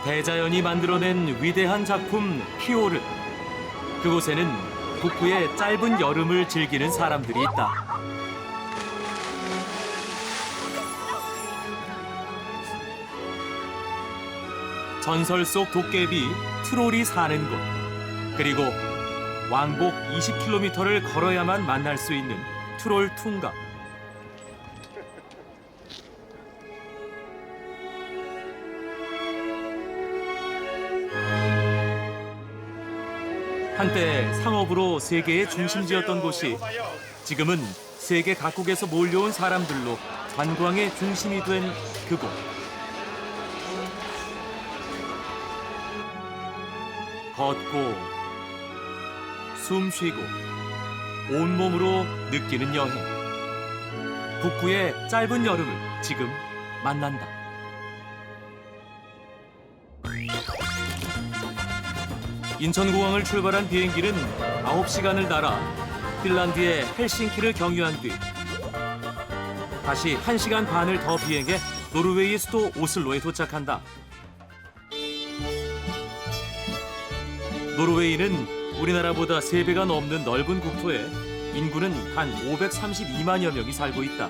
대자연이 만들어낸 위대한 작품 피오르. 그곳에는 북부의 짧은 여름을 즐기는 사람들이 있다. 전설 속 도깨비 트롤이 사는 곳. 그리고 왕복 20km를 걸어야만 만날 수 있는 트롤 퉁가. 한때 상업으로 세계의 중심지였던 곳이 지금은 세계 각국에서 몰려온 사람들로 관광의 중심이 된 그곳. 걷고 숨 쉬고 온몸으로 느끼는 여행. 북부의 짧은 여름을 지금 만난다. 인천공항을 출발한 비행기는 9시간을 날아 핀란드의 헬싱키를 경유한 뒤 다시 1시간 반을 더 비행해 노르웨이 수도 오슬로에 도착한다. 노르웨이는 우리나라보다 3배가 넘는 넓은 국토에 인구는 단 532만여 명이 살고 있다.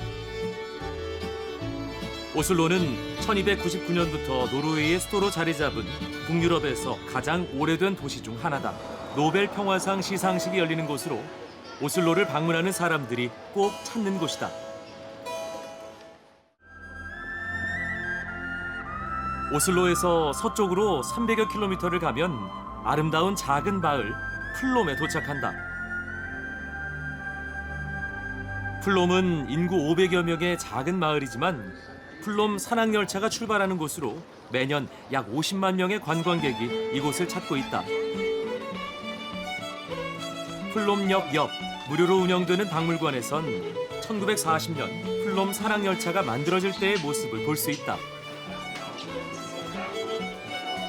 오슬로는 1299년부터 노르웨이의 수도로 자리 잡은 북유럽에서 가장 오래된 도시 중 하나다. 노벨 평화상 시상식이 열리는 곳으로 오슬로를 방문하는 사람들이 꼭 찾는 곳이다. 오슬로에서 서쪽으로 300여 킬로미터를 가면 아름다운 작은 마을 플롬에 도착한다. 플롬은 인구 500여 명의 작은 마을이지만 플롬 산악열차가 출발하는 곳으로 매년 약 50만 명의 관광객이 이곳을 찾고 있다. 플롬역 옆 무료로 운영되는 박물관에선 1940년 플롬 산악열차가 만들어질 때의 모습을 볼 수 있다.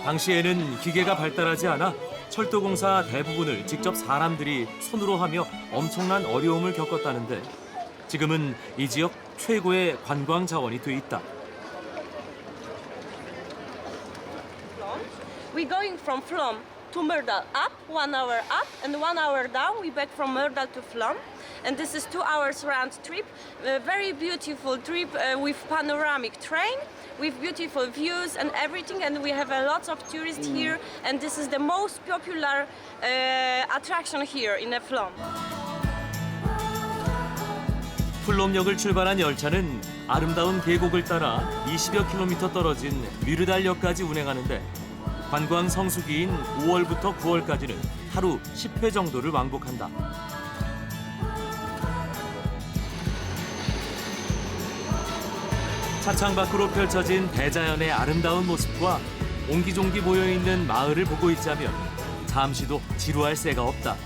당시에는 기계가 발달하지 않아 철도공사 대부분을 직접 사람들이 손으로 하며 엄청난 어려움을 겪었다는데 지금은 이 지역 최고의 관광 자원이 돼 있다. We're going from Flom to Myrdal up, 1 hour up and 1 hour down. We back from Myrdal to Flom. And this is 2 hours round trip. A very beautiful trip with panoramic train, with beautiful views and everything. And we have a lot of tourists here. And this is the most popular attraction here in Flom. 플롬역을 출발한 열차는 아름다운 계곡을 따라 20여 킬로미터 떨어진 미르달역까지 운행하는데 관광 성수기인 5월부터 9월까지는 하루 10회 정도를 왕복한다. 차창 밖으로 펼쳐진 대자연의 아름다운 모습과 옹기종기 모여있는 마을을 보고 있자면 잠시도 지루할 새가 없다.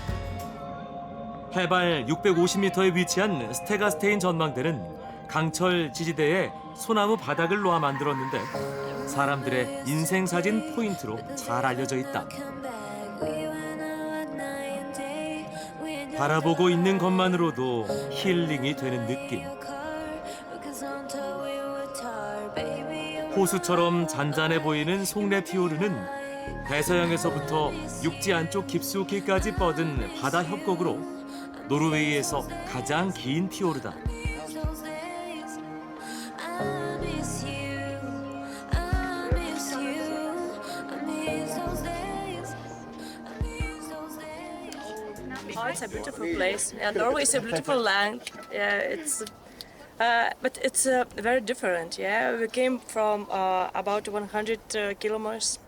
해발 650m에 위치한 스테가스테인 전망대는 강철 지지대에 소나무 바닥을 놓아 만들었는데 사람들의 인생사진 포인트로 잘 알려져 있다. 바라보고 있는 것만으로도 힐링이 되는 느낌. 호수처럼 잔잔해 보이는 송레 피오르는 대서양에서부터 육지 안쪽 깊숙이까지 뻗은 바다 협곡으로 노르웨이에서 가장 긴 피오르다. Oh, it's a beautiful place. Yeah, Norway is a beautiful land. Yeah, but it's very different. Yeah, we came from about 100 kilometers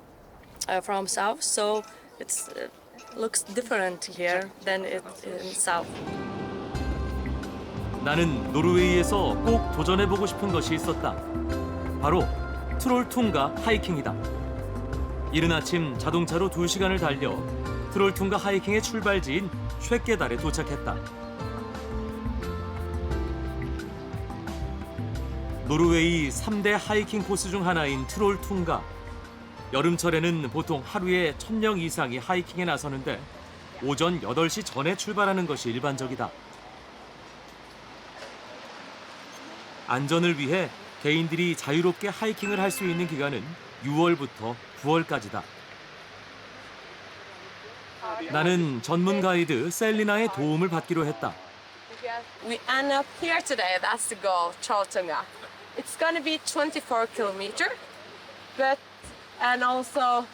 from south, so it's looks different here than it in south. 나는 노르웨이에서 꼭 도전해보고 싶은 것이 있었다. 바로 트롤퉁가 하이킹이다. 이른 아침 자동차로 2시간을 달려 트롤퉁가 하이킹의 출발지인 쉐케달에 도착했다. 노르웨이 3대 하이킹 코스 중 하나인 트롤퉁가. 여름철에는 보통 하루에 1000명 이상이 하이킹에 나서는데 오전 8시 전에 출발하는 것이 일반적이다. 안전을 위해 개인들이 자유롭게 하이킹을 할 수 있는 기간은 6월부터 9월까지다. 나는 전문 가이드 셀리나의 도움을 받기로 했다. We end up here today. That's the goal, Trolltunga. It's going to be 24 kilometer, and also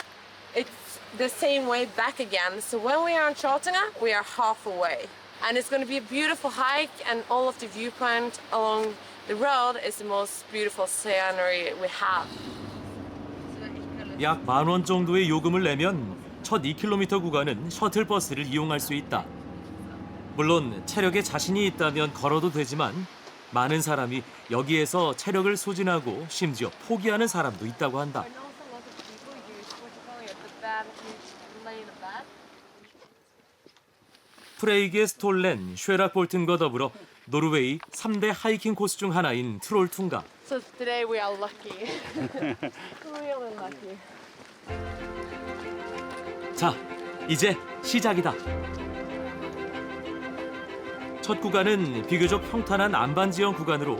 it's the same way back again. So when we are in Trolltunga, we are half away. And it's going to be a beautiful hike, and all of the viewpoint along the road is the most beautiful scenery we have. 약 10,000원 정도의 요금을 내면 첫 2km 구간은 셔틀버스를 이용할 수 있다. 물론 체력에 자신이 있다면 걸어도 되지만 많은 사람이 여기에서 체력을 소진하고 심지어 포기하는 사람도 있다고 한다. 프레이게 스톨렌, 쉐락볼튼과 더불어 노르웨이 3대 하이킹 코스 중 하나인 트롤퉁가. So today we are lucky. Really lucky. 자, 이제 시작이다. 첫 구간은 비교적 평탄한 안반 지형 구간으로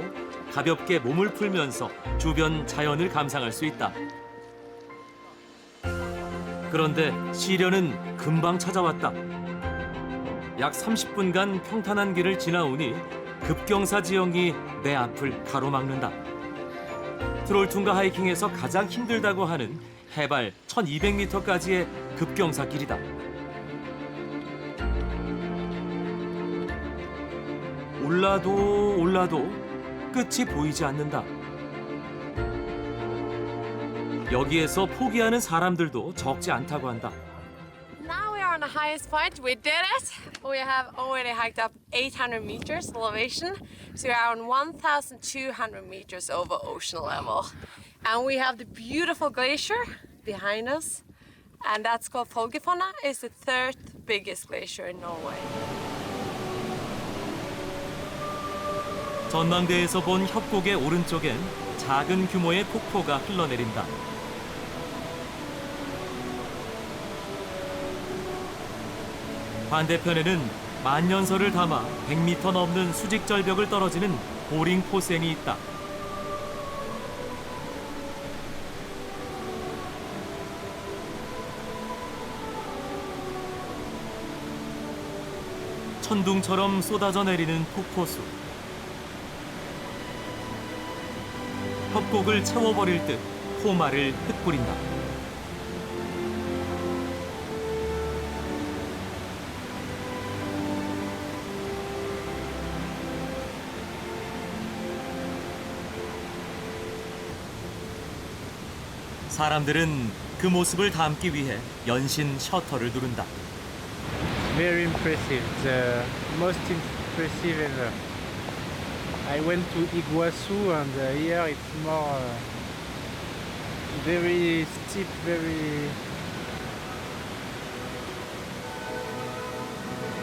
가볍게 몸을 풀면서 주변 자연을 감상할 수 있다. 그런데 시련은 금방 찾아왔다. 약 30분간 평탄한 길을 지나오니 급경사 지형이 내 앞을 가로막는다. 트롤퉁가 하이킹에서 가장 힘들다고 하는 해발 1200m까지의 급경사 길이다. 올라도 끝이 보이지 않는다. 여기에서 포기하는 사람들도 적지 않다고 한다. Now we are on the highest point. We did it. We have already hiked up 800 meters elevation. So we are on 1,200 meters over ocean level. And we have the beautiful glacier behind us. And that's called Folgefonna. It's the third biggest glacier in Norway. 전망대에서 본 협곡의 오른쪽엔 작은 규모의 폭포가 흘러내린다. 반대편에는 만년설을 담아 100m 넘는 수직절벽을 떨어지는 보링 포센이 있다. 천둥처럼 쏟아져 내리는 폭포수. 협곡을 채워버릴 듯 포마를 흩뿌린다. 사람들은 그 모습을 담기 위해 연신 셔터를 누른다. Very impressive, the most impressive ever. I went to Iguazu and here it's more very steep, very...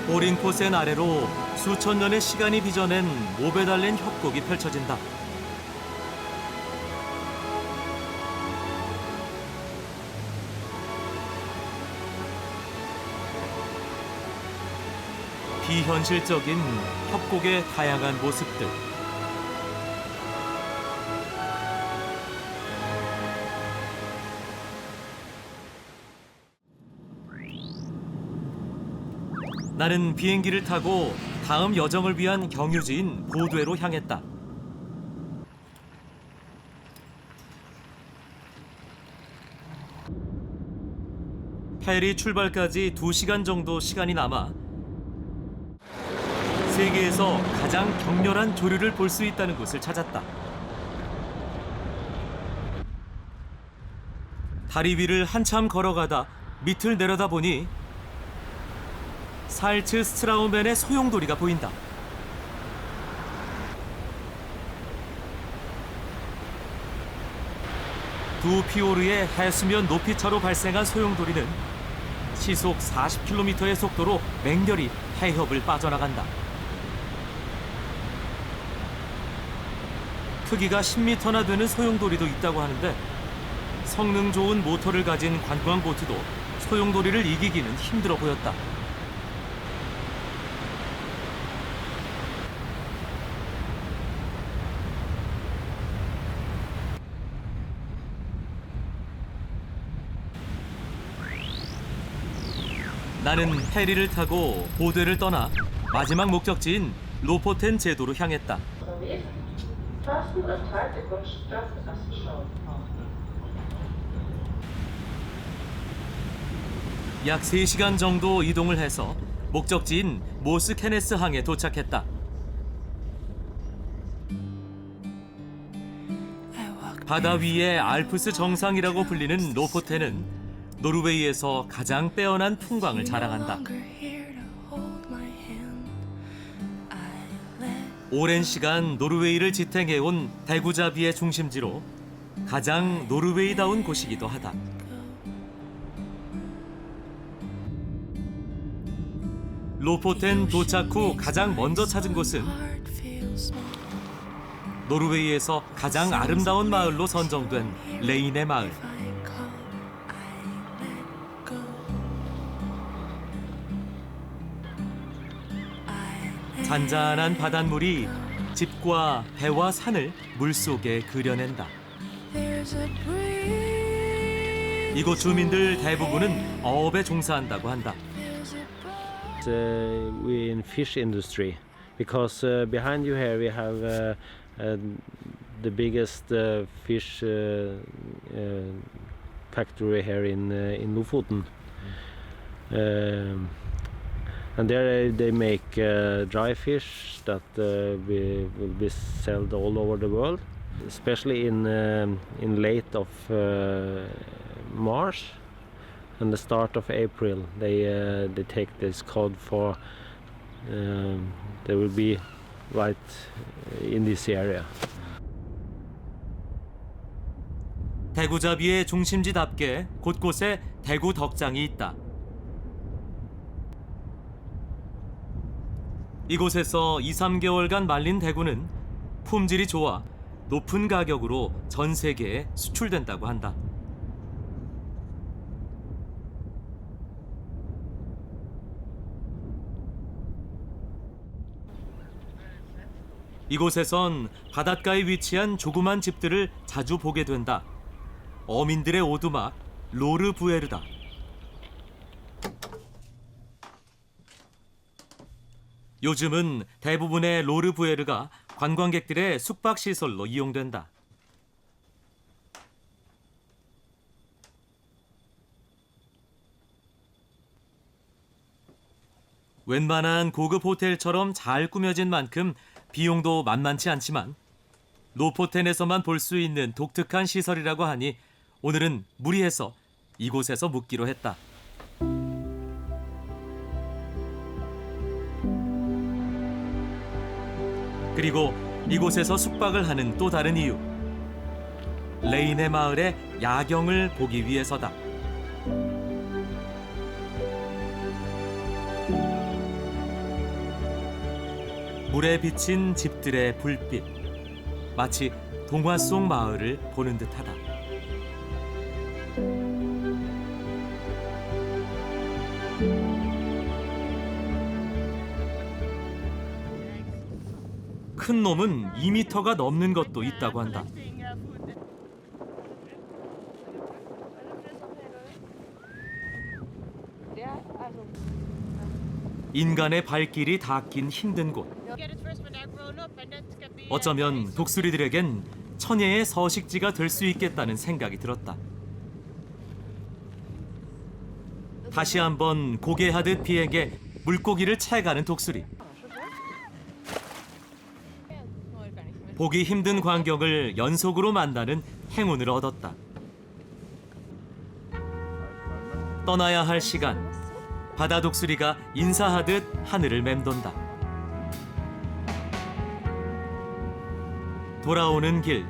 보링 포센 아래로 수천 년의 시간이 빚어낸 목에 달린 협곡이 펼쳐진다. 비현실적인 협곡의 다양한 모습들. 나는 비행기를 타고 다음 여정을 위한 경유지인 보드웨로 향했다. 페리 출발까지 2시간 정도 시간이 남아 세계에서 가장 격렬한 조류를 볼 수 있다는 곳을 찾았다. 다리 위를 한참 걸어가다 밑을 내려다보니 살츠 스트라우멘의 소용돌이가 보인다. 두 피오르의 해수면 높이 차로 발생한 소용돌이는 시속 40km의 속도로 맹렬히 해협을 빠져나간다. 크기가 10m나 되는 소용돌이도 있다고 하는데 성능 좋은 모터를 가진 관광보트도 소용돌이를 이기기는 힘들어 보였다. 나는 페리를 타고 보드를 떠나 마지막 목적지인 로포텐 제도로 향했다. 약 3시간 정도 이동을 해서 목적지인 모스케네스 항에 도착했다. 바다 위의 알프스 정상이라고 불리는 로포텐은 노르웨이에서 가장 빼어난 풍광을 자랑한다. 오랜 시간 노르웨이를 지탱해온 대구잡이의 중심지로 가장 노르웨이다운 곳이기도 하다. 로포텐 도착 후 가장 먼저 찾은 곳은 노르웨이에서 가장 아름다운 마을로 선정된 레인의 마을. 잔잔한 바닷물이 집과 배와 산을 물속에 그려낸다. 이곳 주민들 대부분은 어업에 종사한다고 한다. We in fish industry because behind you here we have the biggest fish factory here in Lofoten. And there they make dry fish that will be sold all over the world, especially in late of March and the start of April. They take this cod for they will be right in this area. 대구잡이의 중심지답게 곳곳에 대구 덕장이 있다. 이곳에서 2-3개월간 말린 대구는 품질이 좋아 높은 가격으로 전 세계에 수출된다고 한다. 이곳에선 바닷가에 위치한 조그만 집들을 자주 보게 된다. 어민들의 오두막 로르부에르다. 요즘은 대부분의 로르부에르가 관광객들의 숙박시설로 이용된다. 웬만한 고급 호텔처럼 잘 꾸며진 만큼 비용도 만만치 않지만 로포텐에서만 볼 수 있는 독특한 시설이라고 하니 오늘은 무리해서 이곳에서 묵기로 했다. 그리고 이곳에서 숙박을 하는 또 다른 이유. 레인의 마을의 야경을 보기 위해서다. 물에 비친 집들의 불빛. 마치 동화 속 마을을 보는 듯하다. 큰 놈은 2m가 넘는 것도 있다고 한다. 인간의 발길이 닿긴 힘든 곳. 어쩌면 독수리들에겐 천혜의 서식지가 될 수 있겠다는 생각이 들었다. 다시 한번 고개하듯 비에게 물고기를 채가는 독수리. 보기 힘든 광경을 연속으로 만나는 행운을 얻었다. 떠나야 할 시간. 바다 독수리가 인사하듯 하늘을 맴돈다. 돌아오는 길.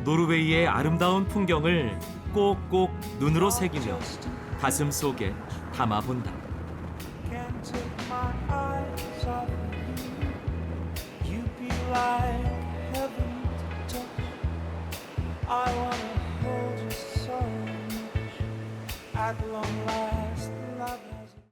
노르웨이의 아름다운 풍경을 꼭꼭 눈으로 새기며 가슴 속에 담아본다. I wanna hold you so much at long last.